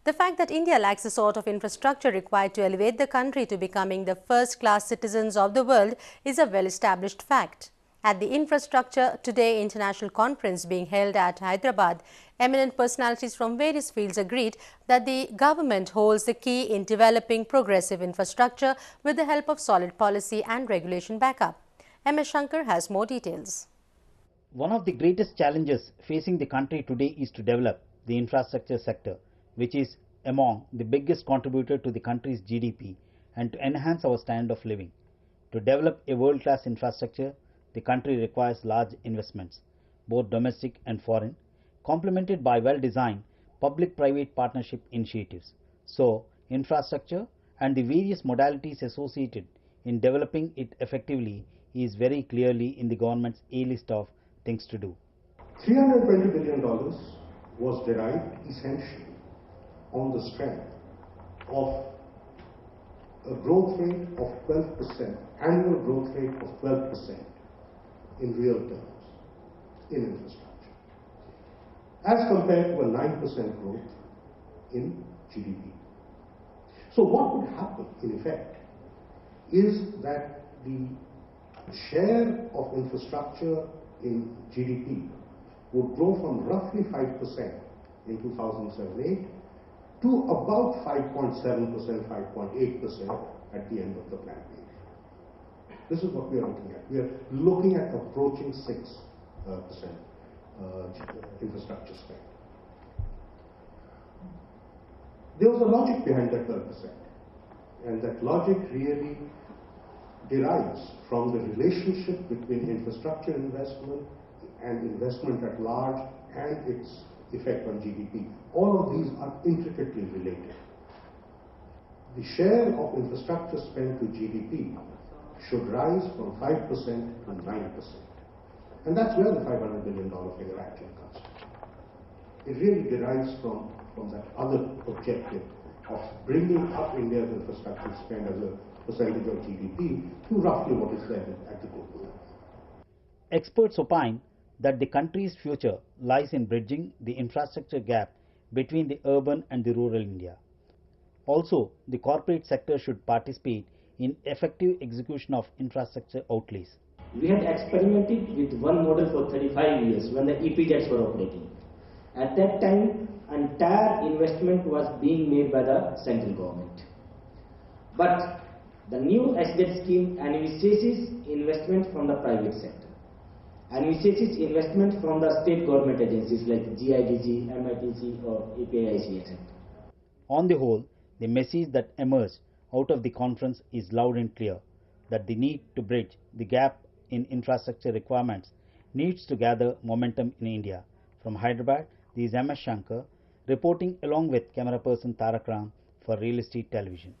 The fact that India lacks the sort of infrastructure required to elevate the country to becoming the first-class citizens of the world is a well-established fact. At the Infrastructure Today International Conference being held at Hyderabad, eminent personalities from various fields agreed that the government holds the key in developing progressive infrastructure with the help of solid policy and regulation backup. M.S. Shankar has more details. One of the greatest challenges facing the country today is to develop the infrastructure sector, which is among the biggest contributor to the country's GDP, and to enhance our standard of living. To develop a world-class infrastructure, the country requires large investments, both domestic and foreign, complemented by well-designed public-private partnership initiatives. So, infrastructure and the various modalities associated in developing it effectively is very clearly in the government's A-list of things to do. $320 billion was derived essentially on the strength of a growth rate of 12%, annual growth rate of 12% in real terms in infrastructure, as compared to a 9% growth in GDP. So what would happen in effect is that the share of infrastructure in GDP would grow from roughly 5% in 2007-8 to about 5.7%, 5.8% at the end of the plan period. This is what we are looking at. We are looking at approaching 6% infrastructure spend. There was a logic behind that 12%, and that logic really derives from the relationship between infrastructure investment and investment at large and its effect on GDP. All of these are intricately related. The share of infrastructure spend to GDP should rise from 5% to 9%. And that's where the $500 billion figure actually comes from. It really derives from that other objective of bringing up India's infrastructure spend as a percentage of GDP to roughly what is there at the global level. Experts opine that the country's future lies in bridging the infrastructure gap between the urban and the rural India. Also, the corporate sector should participate in effective execution of infrastructure outlays. We had experimented with one model for 35 years when the EPZs were operating. At that time, entire investment was being made by the central government. But the new SZ scheme envisages investment from the private sector, envisages investment from the state government agencies like GIDC, MITC or APIC, etc. On the whole, the message that emerged out of the conference is loud and clear that the need to bridge the gap in infrastructure requirements needs to gather momentum in India. From Hyderabad, this is M.S. Shankar reporting along with camera person Tarak Ram for Real Estate Television.